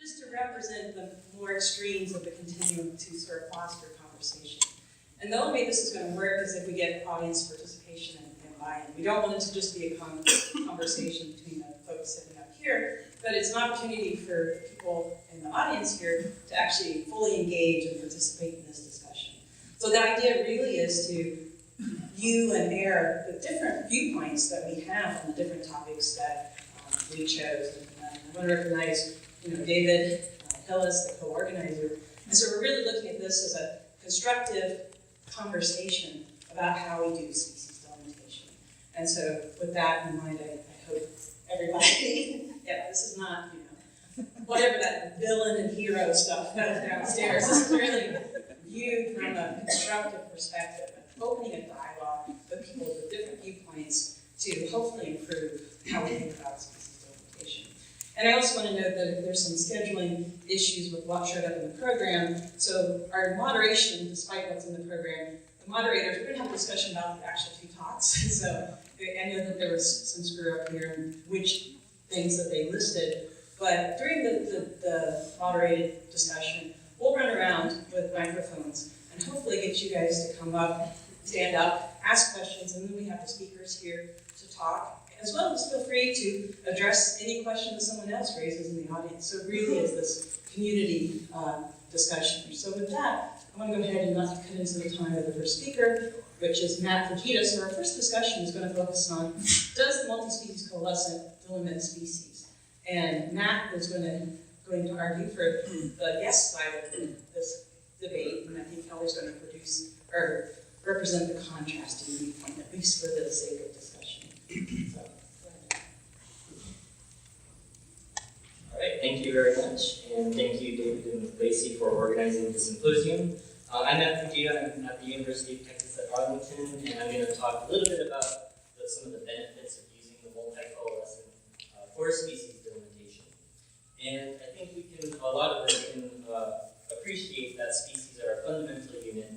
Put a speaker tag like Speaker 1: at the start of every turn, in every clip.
Speaker 1: just to represent the more extremes of the continuum to sort of foster conversation. And the only way this is going to work is if we get audience participation and buy-in. We don't want it to just be a conversation between the folks sitting up here, but it's an opportunity for people in the audience here to actually fully engage and participate in this discussion. So the idea really is to view and air the different viewpoints that we have on the different topics that we chose. And I want to recognize, David Hillis, the co-organizer. And so we're really looking at this as a constructive conversation about how we do species delimitation. And so with that in mind, I hope everybody, this is not, whatever that villain and hero stuff that is downstairs. This is really viewed from a constructive perspective, opening a dialogue with people with different viewpoints to hopefully improve how we think about species delimitation. And I also want to note that there's some scheduling issues with what showed up in the program. So our moderation, despite what's in the program, the moderators, we're going to have a discussion about the actual two talks. So I know that there was some screw up here in which things that they listed. But during the moderated discussion, we'll run around with microphones and hopefully get you guys to come up, stand up, ask questions, and then we have the speakers here to talk, as well as feel free to address any question that someone else raises in the audience. So it really is this community discussion. So with that, I'm going to go ahead and not cut into the time of the first speaker, which is Matt Fujita. So our first discussion is going to focus on, does the multi-species coalescent delimit species? And Matt is going to argue for the yes side of this debate, and I think Kelly's going to produce or represent the contrasting viewpoint, at least for the sake of discussion. So, go ahead.
Speaker 2: All right, thank you very much, and thank you, David and Lacey, for organizing the symposium. I'm Matt Fujita. I'm at the University of Texas at Arlington, and I'm going to talk a little bit about some of the benefits of using the multi-coalescent for species delimitation. And I think a lot of us can appreciate that species are a fundamental unit,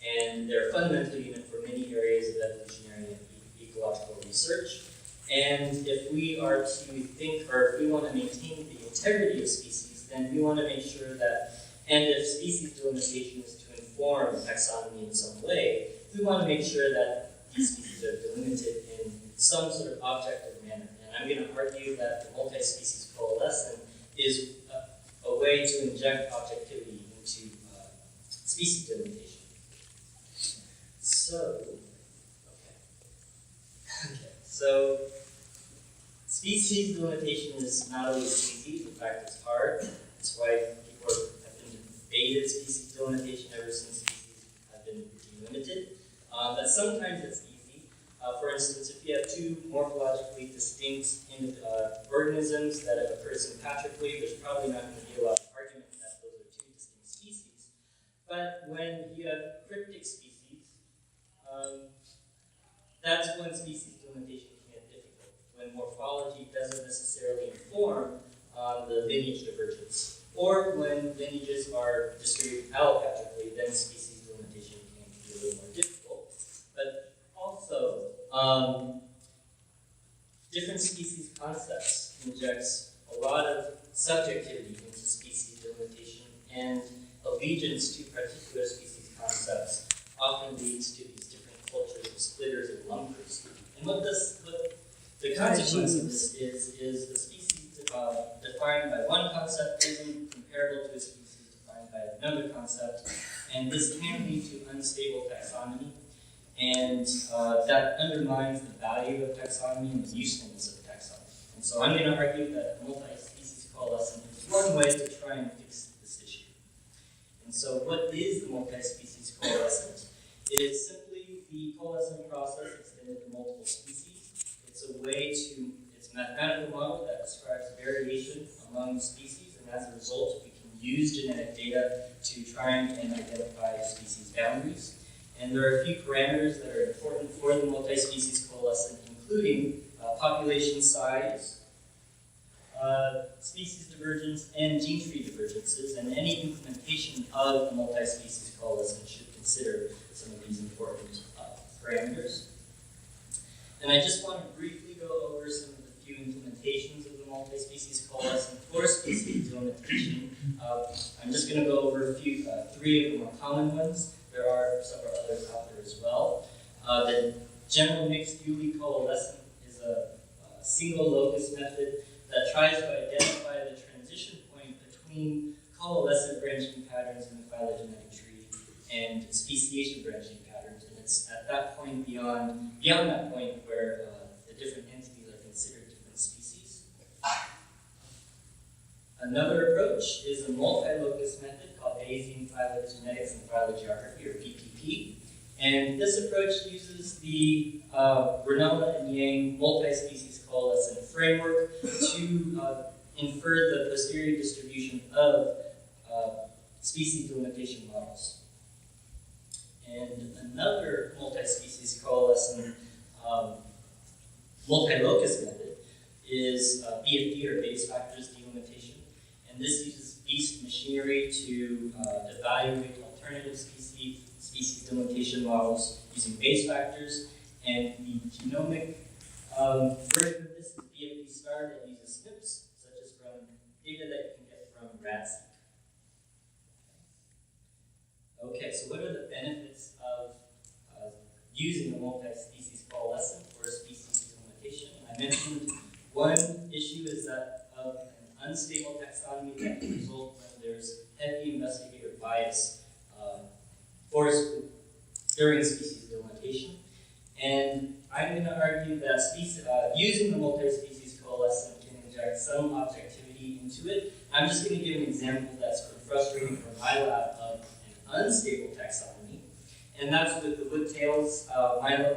Speaker 2: and they're a fundamental unit for many areas of evolutionary and ecological research. And if we are to think, or if we want to maintain the integrity of species, then we want to make sure that, and if species delimitation is to inform taxonomy in some way, we want to make sure that these species are delimited in some sort of objective manner. And I'm going to argue that the multi-species coalescent is a way to inject objectivity into species delimitation. So, species delimitation is not always easy. In fact, it's hard. That's why people have been debated species delimitation ever since species have been delimited. But sometimes it's easy. For instance, if you have two morphologically distinct organisms that have occurred sympatrically, there's probably not going to be a lot of argument that those are two distinct species. But when you have cryptic species, that's when species delimitation can get difficult, when morphology doesn't necessarily inform the lineage divergence. Or when lineages are distributed allopatrically, then species delimitation can be a little more difficult. But also, different species concepts injects a lot of subjectivity into species delimitation, and allegiance to particular species concepts often leads to these different cultures of splitters and lumpers. And what the consequence of this is the species defined by one concept isn't comparable to a species defined by another concept, and this can lead to unstable taxonomy, and that undermines the value of taxonomy and the usefulness of taxonomy. And so I'm going to argue that multi-species coalescent is one way to try and fix this issue. And so what is the multi-species coalescent? It is simply the coalescent process extended to multiple species. It's a mathematical model that describes variation among species, and as a result, we can use genetic data to try and identify species boundaries. And there are a few parameters that are important for the multi-species coalescent, including population size, species divergence, and gene tree divergences, and any implementation of the multi-species coalescent should consider some of these important parameters. And I just want to briefly go over some of the few implementations of the the multi-species coalescent for species delimitation. I'm just going to go over three of the more common ones. There are several others out there as well. The general mixed dually coalescent is a single locus method that tries to identify the transition point between coalescent branching patterns in the phylogenetic tree and speciation branching patterns. And it's at that point, beyond that point, where the different entities are considered different species. Another approach is a multi-locus method called Bayesian phylogenetics and phylogeography, or BPP. And this approach uses the Ranella and Yang multi-species coalescent framework to infer the posterior distribution of species delimitation models. And another multi-species coalescent multi-locus method is BFD, or base factors delimitation. And this uses beast machinery to evaluate alternative species delimitation models using base factors. And the genomic version of this is BFD star that uses SNPs, such as from data that you can get from RADseq. Okay, so what are the benefits of using a multi-species coalescent for species delimitation? I mentioned one issue is that of an unstable taxonomy that can result when there's heavy investigator bias during species delimitation. And I'm going to argue that using the multi-species coalescent can inject some objectivity into it. I'm just going to give an example that's sort of frustrating from my lab of an unstable taxonomy, and that's with the woodtails. My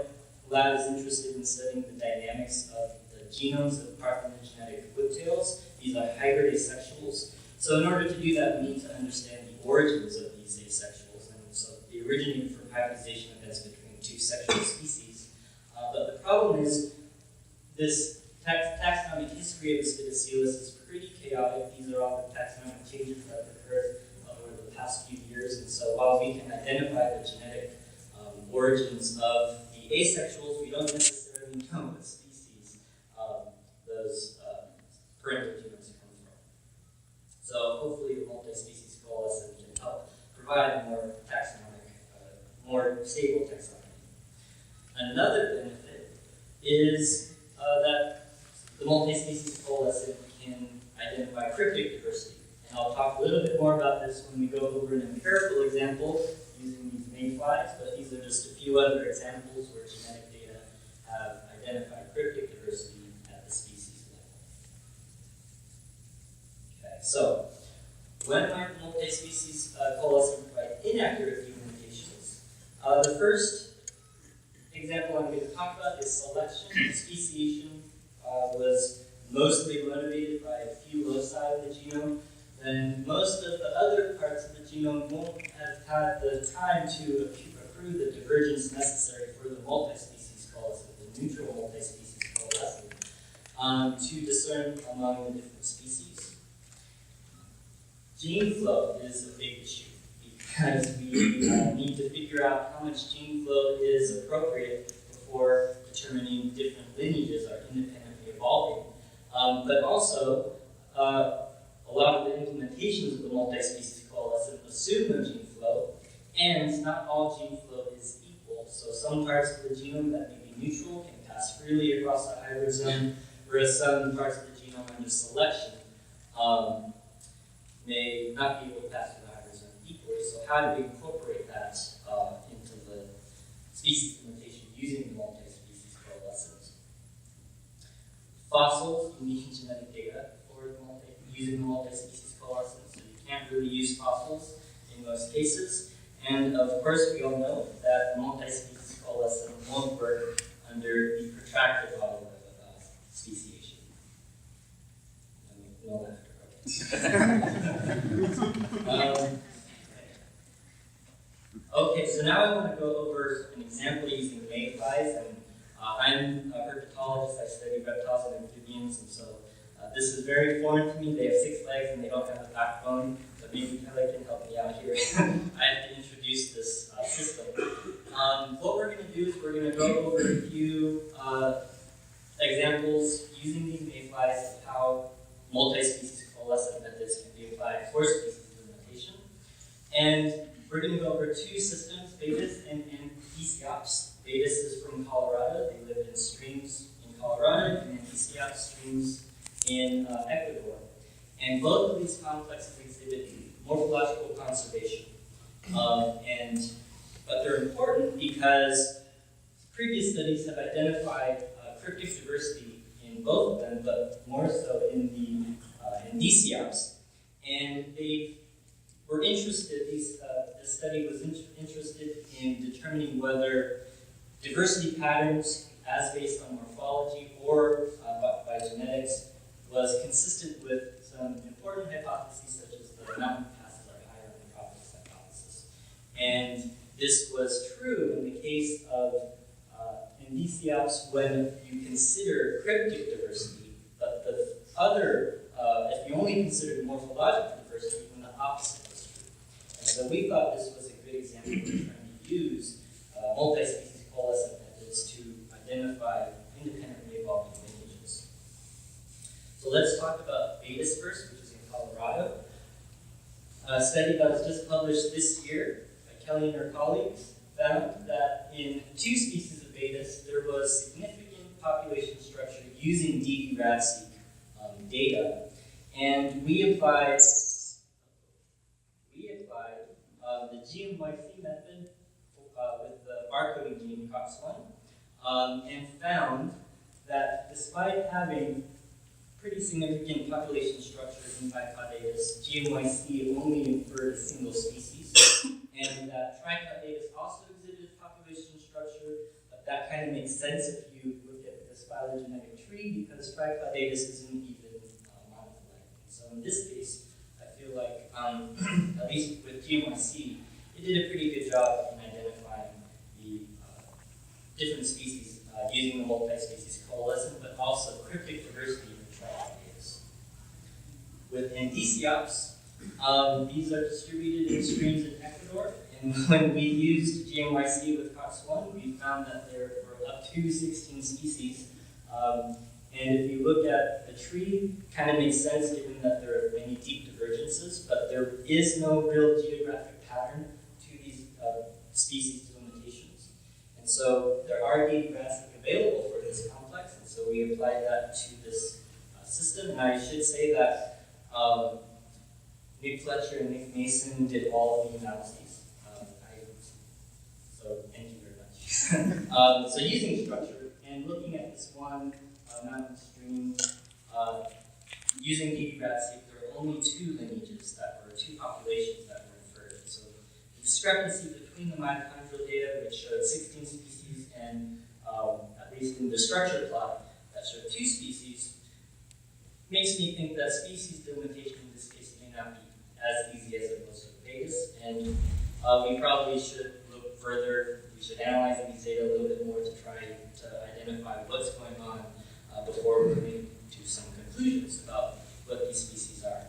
Speaker 2: lab is interested in studying the dynamics of the genomes of parthenogenetic woodtails. These are hybrid asexuals. So in order to do that, we need to understand the origins of these asexuals. And so they originated from hybridization events between two sexual species. But the problem is this taxonomic history of the Spidicellus is pretty chaotic. These are often taxonomic changes that have occurred over the past few years. And so while we can identify the genetic origins of the asexuals, we don't necessarily know what species those parental genomes come from. So hopefully the multi-species coalescent can help provide more taxonomic, more stable taxonomy. Another benefit is that the multi-species coalescent can identify cryptic diversity. And I'll talk a little bit more about this when we go over an empirical example using these mayflies, but these are just a few other examples where genetic data have identified cryptic diversity at the species level. Okay, so when might multi-species coalescent provide inaccurate delimitations? The first example I'm going to talk about is selection. Speciation was mostly motivated by a few loci of the genome. Then most of the other parts of the genome won't have had the time to accrue the divergence necessary for the multi-species coalescent, the neutral multi-species coalescent, to discern among the different species. Gene flow is a big issue because we need to figure out how much gene flow is appropriate before determining different lineages are independently evolving. But also, a lot of the implementations of the multi-species coalescent assume no gene flow, and not all gene flow is equal. So some parts of the genome that may be neutral can pass freely across the hybrid zone, whereas some parts of the genome under selection may not be able to pass through the hybrid zone equally. So how do we incorporate that into the species implementation using the multi-species coalescent? Fossils, you need genetic data for using the multi-species coalescent, so you can't really use fossils in most cases. And of course, we all know that the multi-species coalescent won't work under the protracted model of speciation. No laughter. Okay, so now I want to go over an example using mayflies. And I'm a herpetologist. I study reptiles and amphibians, and so this is very foreign to me. They have 6 legs and they don't have a backbone, so maybe Kelly can help me out here. I have to introduce this system. What we're going to do is we're going to go over a few examples using these mayflies of how for species delimitation. And we're going to go over two systems, betas and Ethiops. Betas is from Colorado. They live in streams in Colorado, and Ethiops streams in Ecuador. And both of these complexes exhibit morphological conservation. But they're important because previous studies have identified cryptic diversity in both of them, but more so in the Ethiops. And they were interested, this study was interested in determining whether diversity patterns, as based on morphology or by genetics, was consistent with some important hypotheses such as the mountain passes are higher in the tropics hypothesis. And this was true in the case of Ethiops when you consider cryptic diversity, but the other, if you only considered morphological diversity, then the opposite was true. And so we thought this was a good example of trying to use multi-species coalescent methods to identify independently evolving lineages. So let's talk about betas first, which is in Colorado. A study that was just published this year by Kelly and her colleagues found that in two species of betas, there was significant population structure using DD-RADseq data, and we applied the GMYC method with the barcoding gene COX1, and found that despite having pretty significant population structure in Tricaudatus, GMYC only inferred a single species, and that Tricaudatus also exhibited population structure. But that kind of makes sense if you look at this phylogenetic tree, because Tricaudatus isn't even monophyletic. So in this case, I feel like, at least with GMYC, it did a pretty good job in identifying the different species using the multi-species coalescent, but also cryptic diversity in Tricaudatus. With Ethiops, these are distributed in streams in Ecuador, and when we used GMYC with COX1, we found that there were up to 16 species. And if you look at the tree, it kind of makes sense given that there are many deep divergences, but there is no real geographic pattern to these species delimitations. And so there are DD-RADseq available for this complex, and so we applied that to this system. And I should say that Nick Fletcher and Nick Mason did all of the analyses. So thank you very much. So using structure and looking at this one mountain stream, using DD-RADseq, there were only two lineages two populations that were inferred. So the discrepancy between the mitochondrial data, which showed 16 species, and at least in the structure plot that showed 2 species, makes me think that species delimitation in this case may not be as easy as it was with betas, and we probably should look further. We should analyze these data a little bit more to try to identify what's going on before moving to some conclusions about what these species are.